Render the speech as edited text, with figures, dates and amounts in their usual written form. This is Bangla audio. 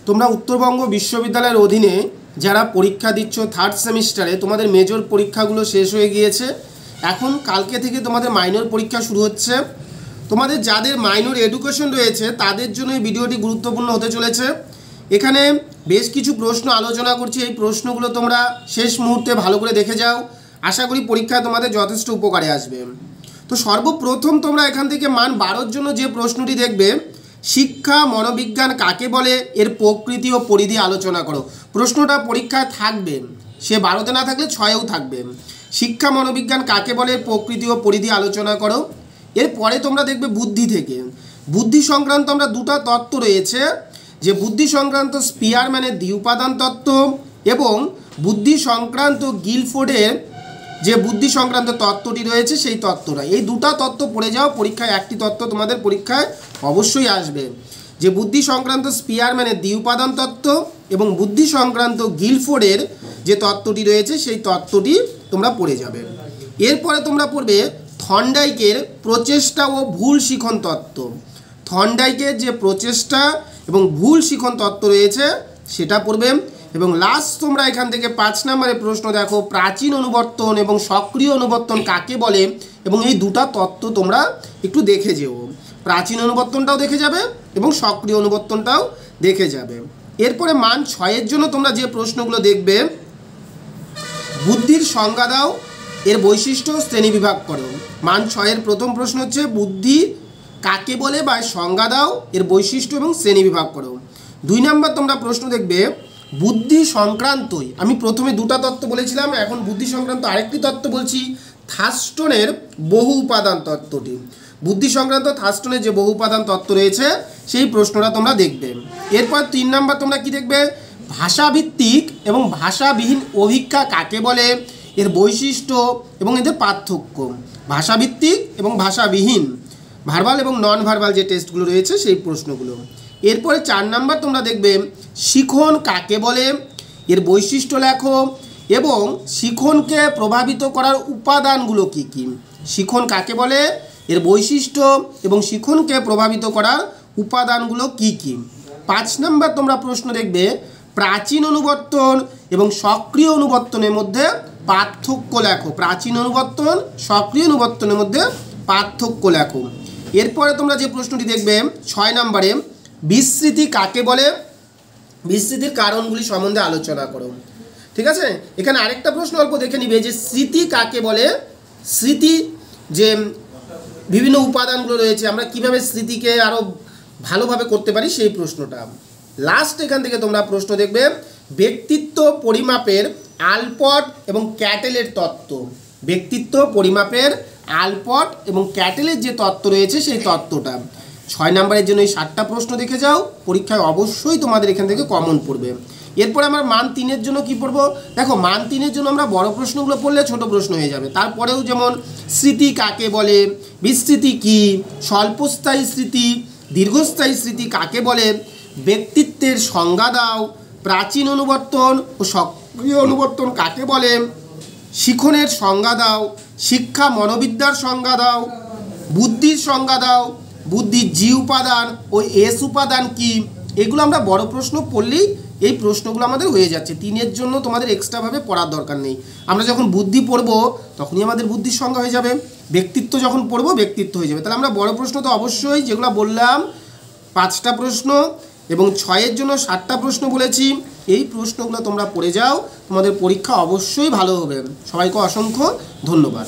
তোমরা উত্তরবঙ্গ বিশ্ববিদ্যালয়ের অধীনে যারা পরীক্ষা দিচ্ছ থার্ড সেমিস্টারে, তোমাদের মেজর পরীক্ষাগুলো শেষ হয়ে গিয়েছে। এখন কালকে থেকে তোমাদের মাইনর পরীক্ষা শুরু হচ্ছে। তোমাদের যাদের মাইনর এডুকেশন রয়েছে তাদের জন্য এই ভিডিওটি গুরুত্বপূর্ণ হতে চলেছে। এখানে বেশ কিছু প্রশ্ন আলোচনা করছি, এই প্রশ্নগুলো তোমরা শেষ মুহূর্তে ভালো করে দেখে যাও। আশা করি পরীক্ষায় তোমাদের যথেষ্ট উপকারে আসবে। তো সর্বপ্রথম তোমরা এখান থেকে মান 12-র জন্য যে প্রশ্নটি দেখবে, শিক্ষা মনোবিজ্ঞান কাকে বলে, এর প্রকৃতি ও পরিধি আলোচনা করো। প্রশ্নটা পরীক্ষায় থাকবে, সে 12তে না থাকলে 6এও থাকবে। শিক্ষা মনোবিজ্ঞান কাকে বলে, এর প্রকৃতি ও পরিধি আলোচনা করো। এরপরে তোমরা দেখবে বুদ্ধি থেকে, বুদ্ধি সংক্রান্ত আমরা দুটো তত্ত্ব রয়েছে, যে বুদ্ধি সংক্রান্ত স্পিয়ারম্যানের দ্বিউপাদান তত্ত্ব এবং বুদ্ধি সংক্রান্ত গিলফোর্ডের যে বুদ্ধি সংক্রান্ত তত্ত্বটি রয়েছে সেই তত্ত্বটা। এই দুটো তত্ত্ব পড়ে যাও, পরীক্ষায় একটি তত্ত্ব তোমাদের পরীক্ষায় অবশ্যই আসবে। যে বুদ্ধি সংক্রান্ত স্পিয়ারম্যানের দ্বিউপাদান তত্ত্ব এবং বুদ্ধি সংক্রান্ত গিলফোর্ডের যে তত্ত্বটি রয়েছে সেই তত্ত্বটি তোমরা পড়ে যাবে। এরপরে তোমরা পড়বে থর্নডাইকের প্রচেষ্টা ও ভুল শিখন তত্ত্ব। থর্নডাইকের যে প্রচেষ্টা এবং ভুল শিখন তত্ত্ব রয়েছে সেটা পড়বে। এবং লাস্ট তোমরা এখান থেকে 5 নম্বরের প্রশ্ন দেখো, প্রাচীন অনুবর্তন এবং সক্রিয় অনুবর্তন কাকে বলে, এবং এই দুটো তত্ত্ব তোমরা একটু দেখে যেও। প্রাচীন অনুবর্তনটাও দেখে যাবে এবং সক্রিয় অনুবর্তনটাও দেখে যাবে। এরপরে মান 6-এর জন্য তোমরা যে প্রশ্নগুলো দেখবে, বুদ্ধির সংজ্ঞা দাও, এর বৈশিষ্ট্য শ্রেণীবিভাগ করো। মান 6-এর প্রথম প্রশ্ন হচ্ছে বুদ্ধি কাকে বলে বা সংজ্ঞা দাও, এর বৈশিষ্ট্য এবং শ্রেণীবিভাগ করো। 2 নম্বর তোমরা প্রশ্ন দেখবে, বুদ্ধি সংক্রান্তই, আমি প্রথমে দুটো তত্ত্ব বলেছিলাম, এখন বুদ্ধি সংক্রান্ত আরেকটি তত্ত্ব বলছি, থার্স্টনের বহু উপাদান তত্ত্বটি। বুদ্ধি সংক্রান্ত থার্স্টনের যে বহু উপাদান তত্ত্ব রয়েছে সেই প্রশ্নটা তোমরা দেখবে। এরপর 3 নম্বর তোমরা কি দেখবে, ভাষাভিত্তিক এবং ভাষাবিহীন অভিজ্ঞা কাকে বলে, এর বৈশিষ্ট্য এবং এদের পার্থক্য। ভাষাভিত্তিক এবং ভাষাবিহীন, ভার্বাল এবং নন ভার্বাল যে টেস্টগুলো রয়েছে সেই প্রশ্নগুলো। এরপরে 4 নম্বর তোমরা দেখবে, শিখন কাকে বলে, এর বৈশিষ্ট্য লেখো এবং শিখনকে প্রভাবিত করার উপাদানগুলো কী কী। শিখন কাকে বলে, এর বৈশিষ্ট্য এবং শিখনকে প্রভাবিত করার উপাদানগুলো কী কী। 5 নম্বর তোমরা প্রশ্ন দেখবে, প্রাচীন অনুবর্তন এবং সক্রিয় অনুবর্তনের মধ্যে পার্থক্য লেখো। প্রাচীন অনুবর্তন, সক্রিয় অনুবর্তনের মধ্যে পার্থক্য লেখো। এরপরে তোমরা যে প্রশ্নটি দেখবে 6 নম্বরে, বিস্মৃতি কাকে বলে, বিস্মৃতির কারণগুলি সম্বন্ধে আলোচনা করো। ঠিক আছে, এখানে আরেকটা প্রশ্ন অল্প দেখে নিবে, যে স্মৃতি কাকে বলে, স্মৃতি যে বিভিন্ন উপাদানগুলো রয়েছে, আমরা কিভাবে স্মৃতিকে আরও ভালোভাবে করতে পারি সেই প্রশ্নটা। লাস্ট এখান থেকে তোমরা প্রশ্ন দেখবে, ব্যক্তিত্ব পরিমাপের আলপট এবং ক্যাটেলের তত্ত্ব। ব্যক্তিত্ব পরিমাপের আলপট এবং ক্যাটেলের যে তত্ত্ব রয়েছে সেই তত্ত্বটা। 6 নম্বরের জন্য এই 7টা প্রশ্ন দেখে যাও, পরীক্ষায় অবশ্যই তোমাদের এখান থেকে কমন পড়বে। এরপরে আমার মান 3-এর জন্য কি পড়বো, দেখো মান 3-এর জন্য আমরা বড় প্রশ্নগুলো পড়লে ছোট প্রশ্ন হয়ে যাবে। তারপরেও যেমন স্মৃতি কাকে বলে, বিস্মৃতি কী, স্বল্পস্থায়ী স্মৃতি, দীর্ঘস্থায়ী স্মৃতি কাকে বলে, ব্যক্তিত্বের সংজ্ঞা দাও, প্রাচীন অনুবর্তন ও সক্রিয় অনুবর্তন কাকে বলে, শিখনের সংজ্ঞা দাও, শিক্ষা মনোবিদ্যার সংজ্ঞা দাও, বুদ্ধির সংজ্ঞা দাও, বুদ্ধির জি উপাদান ও এস উপাদান কি। এগুলো আমরা বড় প্রশ্ন পড়লেই এই প্রশ্নগুলো আমাদের হয়ে যাচ্ছে। 3-এর জন্য তোমাদের এক্সট্রাভাবে পড়ার দরকার নেই। আমরা যখন বুদ্ধি পড়বো তখনই আমাদের বুদ্ধির সংজ্ঞা হয়ে যাবে, ব্যক্তিত্ব যখন পড়বো ব্যক্তিত্ব হয়ে যাবে। তাহলে আমরা বড় প্রশ্ন তো অবশ্যই, যেগুলো বললাম 5টা প্রশ্ন এবং 6-এর জন্য 7টা প্রশ্ন বলেছি, এই প্রশ্নগুলো তোমরা পড়ে যাও, তোমাদের পরীক্ষা অবশ্যই ভালো হবে। সবাইকে অসংখ্য ধন্যবাদ।